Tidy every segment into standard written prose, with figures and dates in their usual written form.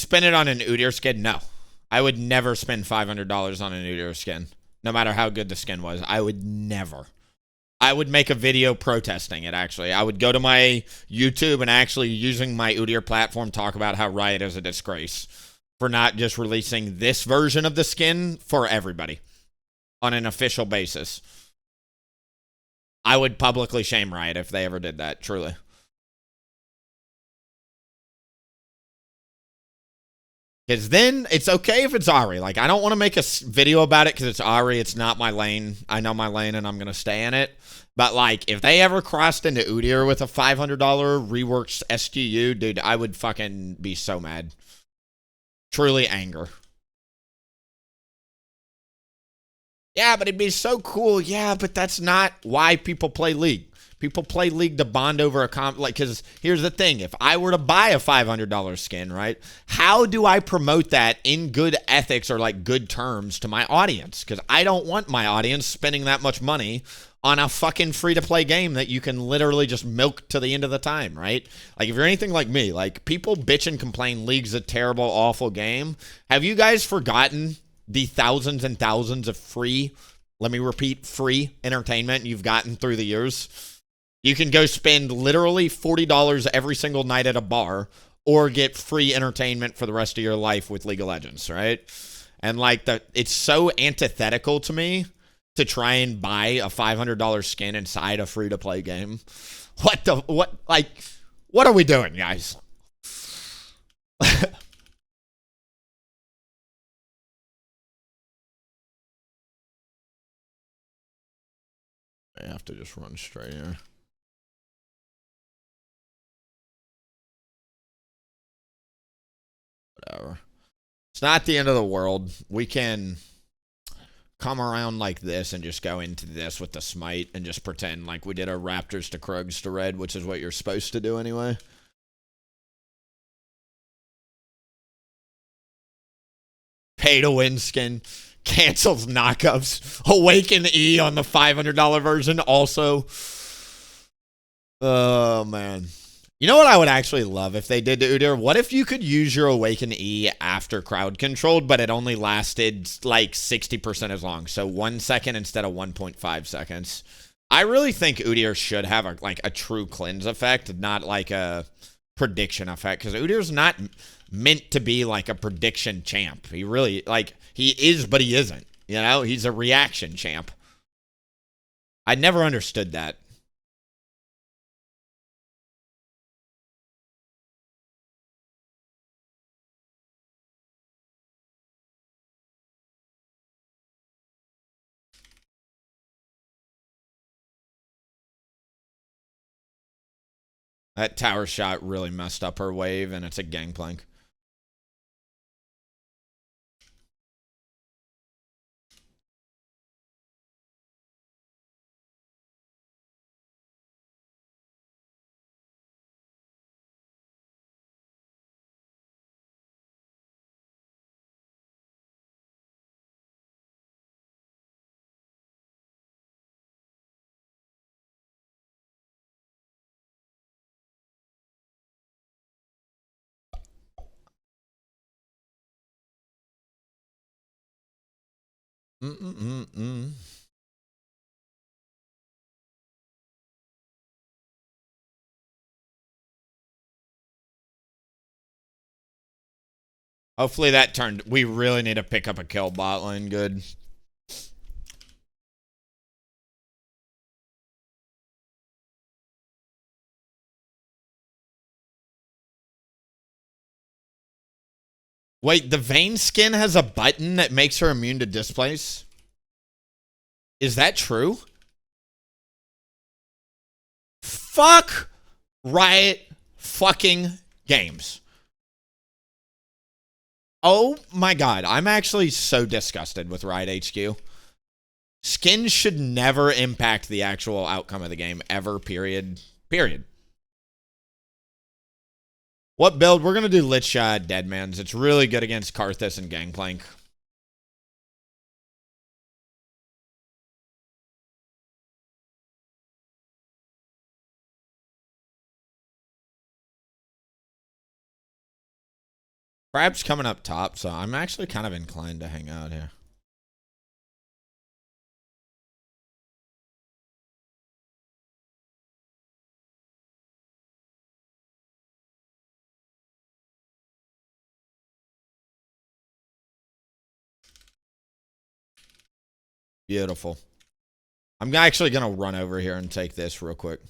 spend it on an Udyr skin? No. I would never spend $500 on an Udyr skin, no matter how good the skin was. I would never. I would make a video protesting it, actually. I would go to my YouTube and actually, using my Udyr platform, talk about how Riot is a disgrace for not just releasing this version of the skin for everybody on an official basis. I would publicly shame Riot if they ever did that, truly. Because then it's okay if it's Ahri. Like, I don't want to make a video about it because it's Ahri. It's not my lane. I know my lane and I'm going to stay in it. But, like, if they ever crossed into Udyr with a $500 reworked SKU, dude, I would fucking be so mad. Truly anger. Yeah, but it'd be so cool. Yeah, but that's not why people play League. People play League to bond over a comp. Like, because here's the thing. If I were to buy a $500 skin, right, how do I promote that in good ethics or, like, good terms to my audience? Because I don't want my audience spending that much money on a fucking free-to-play game that you can literally just milk to the end of the time, right? Like, if you're anything like me, like, people bitch and complain League's a terrible, awful game. Have you guys forgotten the thousands and thousands of free, let me repeat, free entertainment you've gotten through the years? You can go spend literally $40 every single night at a bar or get free entertainment for the rest of your life with League of Legends, right? And, like, it's so antithetical to me to try and buy a $500 skin inside a free-to-play game. What are we doing, guys? I have to just run straight here. Whatever. It's not the end of the world. We can come around like this and just go into this with the smite and just pretend like we did a Raptors to Krugs to red, which is what you're supposed to do anyway. Pay to win skin. Cancels knockups. Awaken E on the $500 version also. Oh, man. You know what I would actually love if they did to Udyr? What if you could use your Awaken E after crowd controlled, but it only lasted like 60% as long? So 1 second instead of 1.5 seconds. I really think Udyr should have a true cleanse effect, not like a prediction effect, because Udyr's not meant to be like a prediction champ. He really, like, he is, but he isn't. You know, he's a reaction champ. I never understood that. That tower shot really messed up her wave, and it's a gangplank. Mm-mm-mm-mm. Hopefully that turned. We really need to pick up a kill bot lane. Good. Wait, the Vayne skin has a button that makes her immune to displace? Is that true? Fuck Riot fucking games. Oh my god, I'm actually so disgusted with Riot HQ. Skins should never impact the actual outcome of the game, ever, period. Period. What build? We're going to do Lich Shot Deadmans. It's really good against Karthus and Gangplank. Crab's coming up top, so I'm actually kind of inclined to hang out here. Beautiful. I'm actually going to run over here and take this real quick.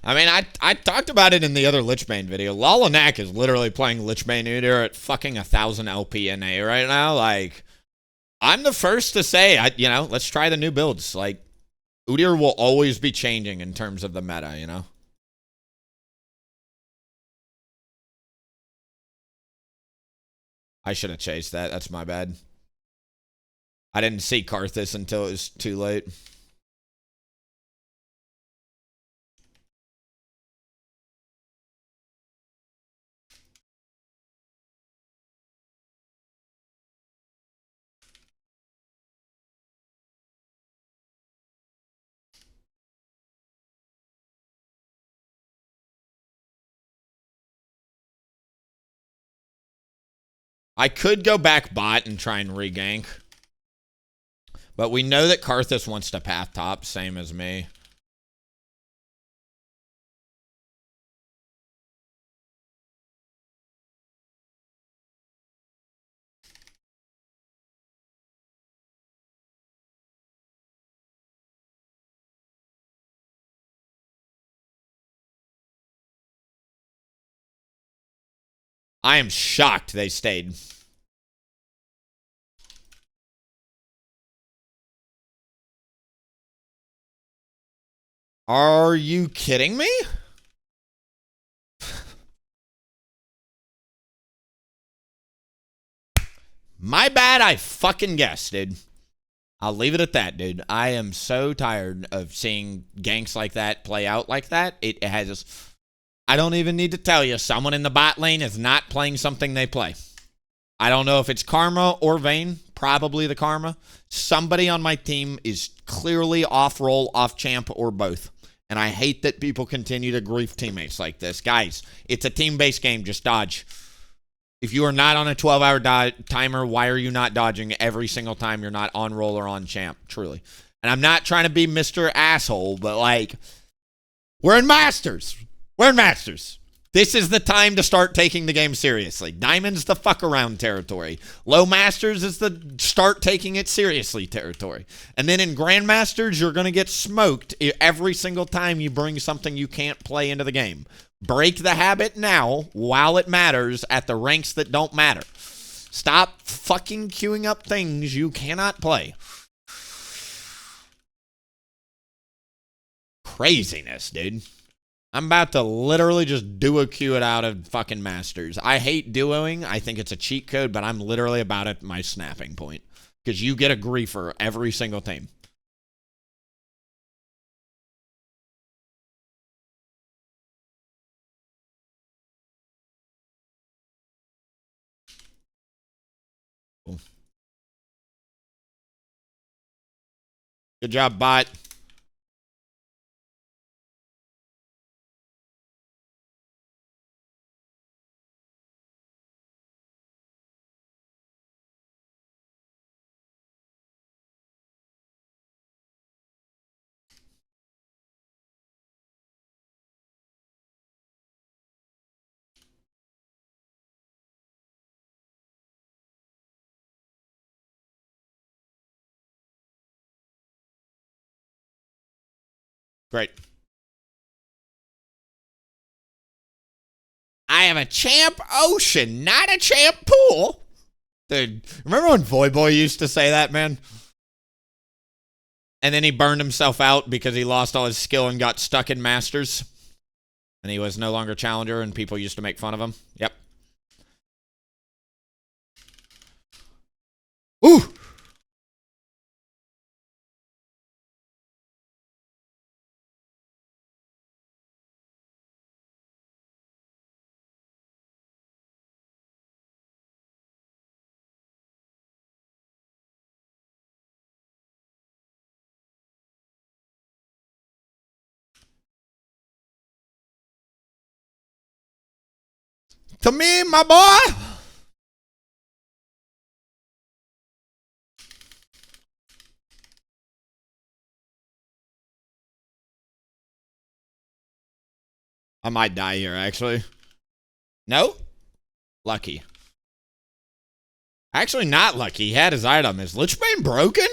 I mean, I talked about it in the other Lichbane video. Lalanak is literally playing Lichbane Udyr at fucking 1,000 LPNA right now. Like, I'm the first to say, let's try the new builds. Like, Udyr will always be changing in terms of the meta, you know? I should have chased that. That's my bad. I didn't see Karthus until it was too late. I could go back bot and try and regank. But we know that Karthus wants to path top, same as me. I am shocked they stayed. Are you kidding me? My bad, I fucking guessed, dude. I'll leave it at that, dude. I am so tired of seeing ganks like that play out like that. It has... I don't even need to tell you. Someone in the bot lane is not playing something they play. I don't know if it's Karma or Vayne. Probably the Karma. Somebody on my team is clearly off-roll, off-champ, or both. And I hate that people continue to grief teammates like this. Guys, it's a team-based game. Just dodge. If you are not on a 12-hour timer, why are you not dodging every single time you're not on roll or on champ? Truly. And I'm not trying to be Mr. Asshole, but like, we're in Masters. We're in Masters. This is the time to start taking the game seriously. Diamond's the fuck around territory. Low Masters is the start taking it seriously territory. And then in Grandmasters, you're going to get smoked every single time you bring something you can't play into the game. Break the habit now while it matters at the ranks that don't matter. Stop fucking queuing up things you cannot play. Craziness, dude. I'm about to literally just duo queue it out of fucking Masters. I hate duoing. I think it's a cheat code, but I'm literally about at my snapping point. Because you get a griefer every single time. Cool. Good job, bot. Great. I have a champ ocean, not a champ pool. Dude, remember when Voyboy used to say that, man? And then he burned himself out because he lost all his skill and got stuck in Masters. And he was no longer challenger and people used to make fun of him. Yep. Ooh! To me, my boy. I might die here, actually. No? Lucky. Actually, not lucky. He had his item. Is Lichbane broken?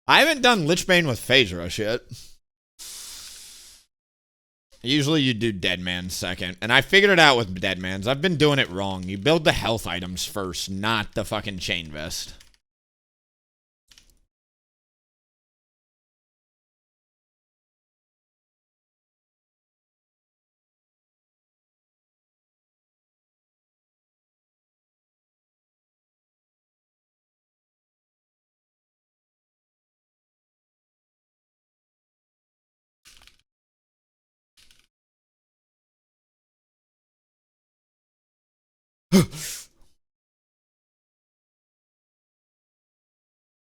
I haven't done Lichbane with Phase Rush yet. Usually you do Deadman second. And I figured it out with Deadmans. I've been doing it wrong. You build the health items first, not the fucking chain vest.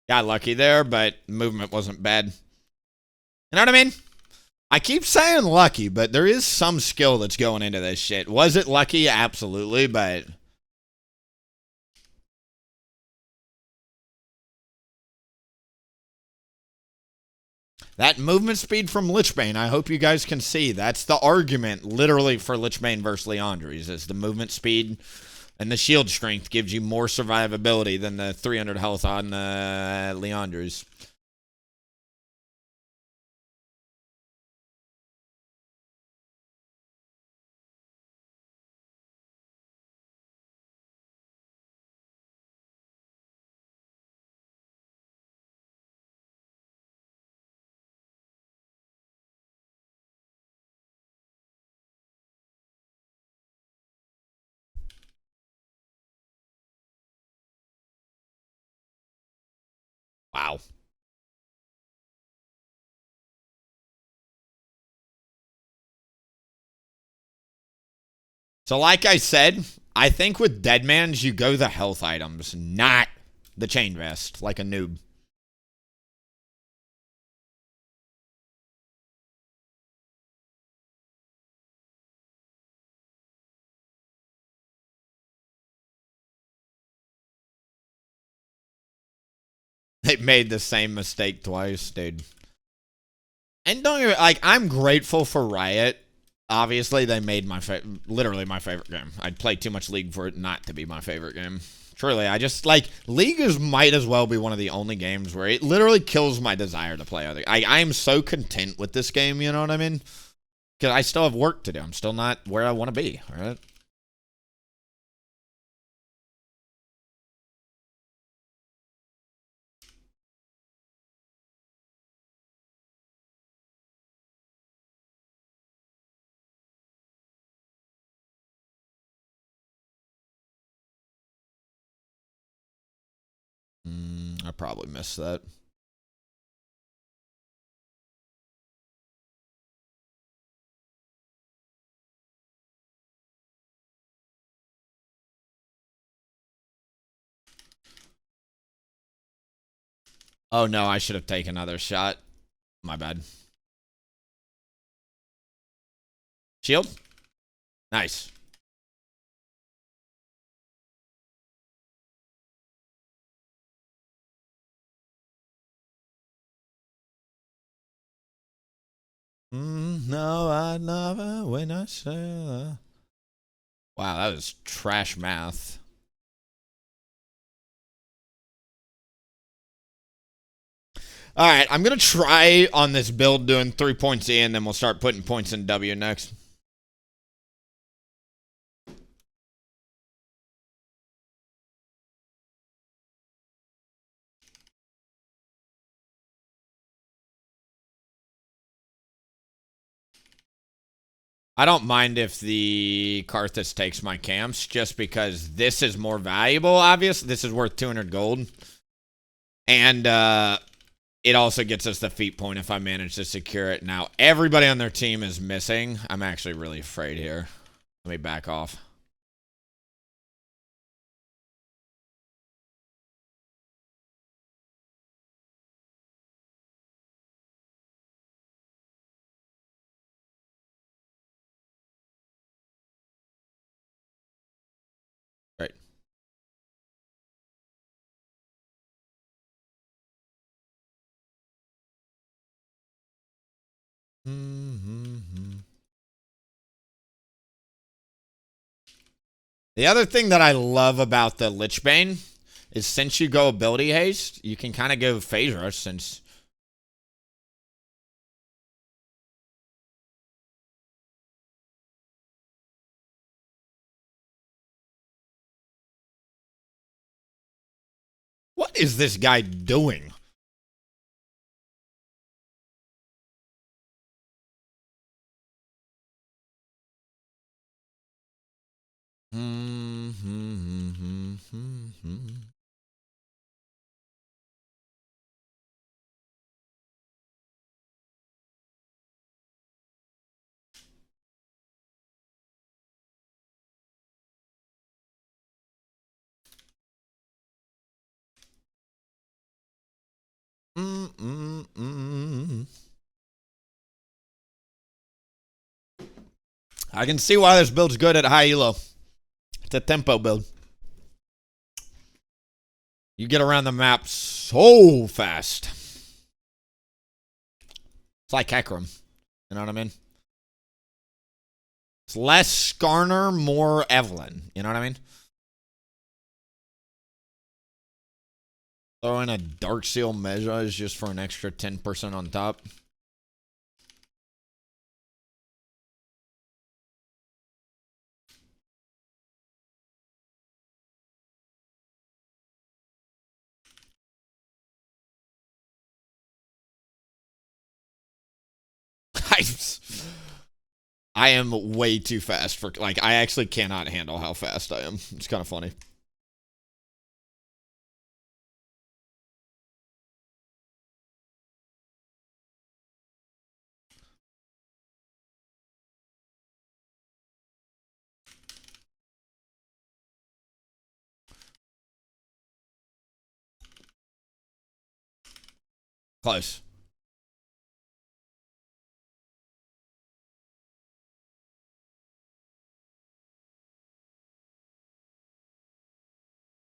Got lucky there, but movement wasn't bad. You know what I mean? I keep saying lucky, but there is some skill that's going into this shit. Was it lucky? Absolutely, but... that movement speed from Lichbane, I hope you guys can see. That's the argument, literally, for Lichbane versus Liandry's, is the movement speed and the shield strength gives you more survivability than the 300 health on Liandry's. Wow. So like I said, I think with Deadmans, you go the health items, not the chain vest, like a noob. They made the same mistake twice, dude. And don't even, like, I'm grateful for Riot. Obviously, they made literally my favorite game. I'd play too much League for it not to be my favorite game. Truly, I just, like, League might as well be one of the only games where it literally kills my desire to play other. I am so content with this game, you know what I mean? Because I still have work to do. I'm still not where I want to be, right? I probably missed that. Oh, no, I should have taken another shot. My bad. Shield? Nice. No, I never when I say. Wow, that was trash math. All right, I'm going to try on this build doing 3 points E, and then we'll start putting points in W next. I don't mind if the Karthus takes my camps, just because this is more valuable, obviously. This is worth 200 gold. And it also gets us the feat point if I manage to secure it. Now, everybody on their team is missing. I'm actually really afraid here. Let me back off. The other thing that I love about the Lich Bane is since you go ability haste, you can kind of go phase rush since. What is this guy doing? I can see why this build's good at high elo. It's a tempo build. You get around the map so fast. It's like Hecarim. You know what I mean? It's less Skarner, more Evelyn. You know what I mean? Throw in a Dark Seal Mejra just for an extra 10% on top. I am way too fast for, like, I actually cannot handle how fast I am. It's kind of funny. Close.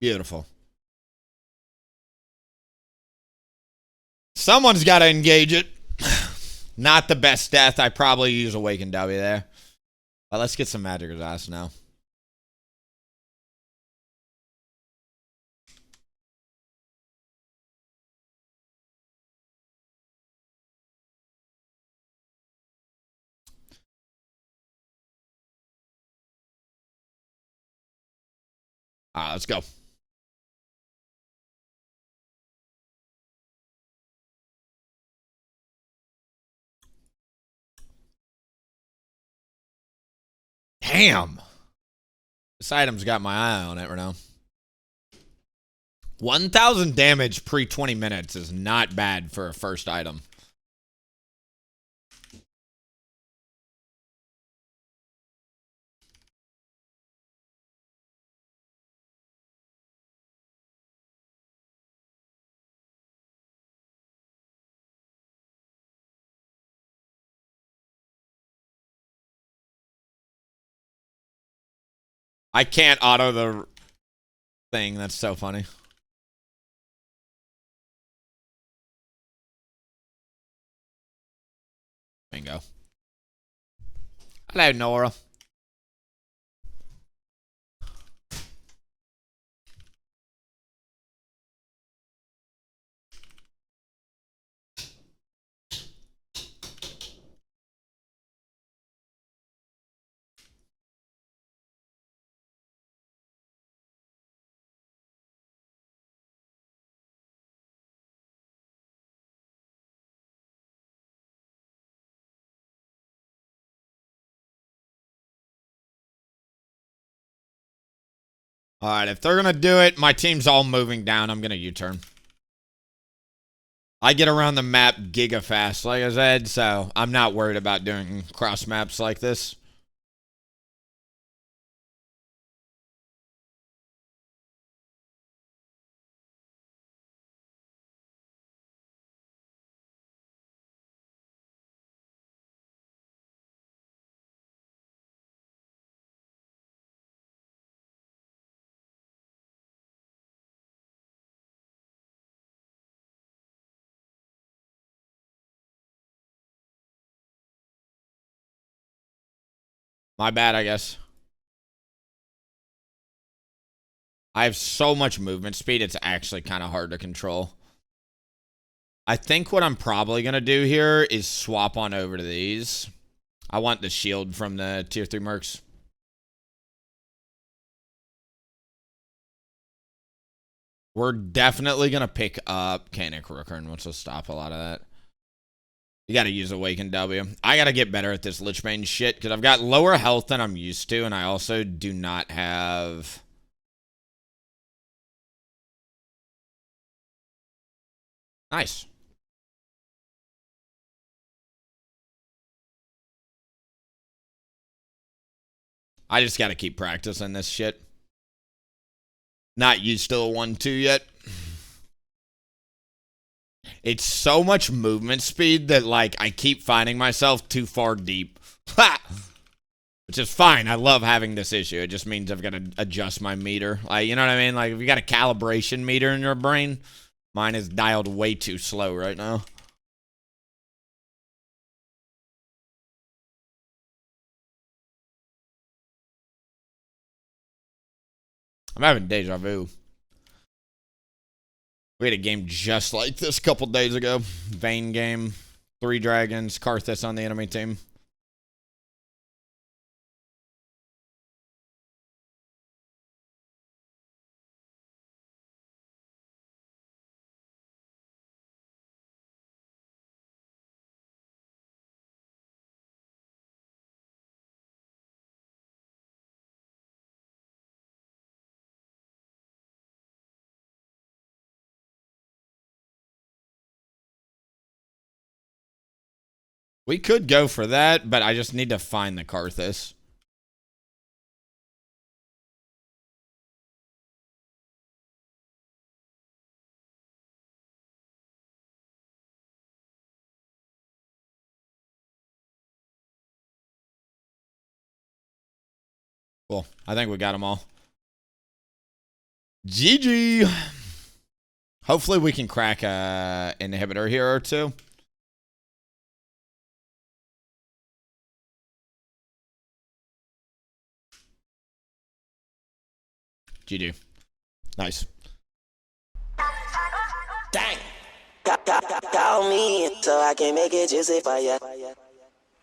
Beautiful. Someone's got to engage it. Not the best death. I probably use Awakened W there. But let's get some Magic Exhaust now. All right, let's go. Damn. This item's got my eye on it right now. 1,000 damage pre 20 minutes is not bad for a first item. I can't auto the thing. That's so funny. Bingo. Hello, Nora. All right, if they're going to do it, my team's all moving down. I'm going to U-turn. I get around the map giga fast, like I said, so I'm not worried about doing cross maps like this. My bad, I guess. I have so much movement speed, it's actually kind of hard to control. I think what I'm probably going to do here is swap on over to these. I want the shield from the tier 3 mercs. We're definitely going to pick up Canic Rooker, which will stop a lot of that. You got to use Awaken W. I got to get better at this Lichbane shit, because I've got lower health than I'm used to, and I also do not have... Nice. I just got to keep practicing this shit. Not used to the 1-2 yet. It's so much movement speed that, like, I keep finding myself too far deep. Which is fine. I love having this issue. It just means I've got to adjust my meter. Like, you know what I mean? Like, if you got a calibration meter in your brain, mine is dialed way too slow right now. I'm having deja vu. We had a game just like this a couple days ago. Vayne game. 3 dragons. Karthus on the enemy team. We could go for that, but I just need to find the Karthus. Cool. I think we got them all. GG. Hopefully we can crack an inhibitor here or two. GG. Nice. Dang. Call me so I can make it juicy for ya.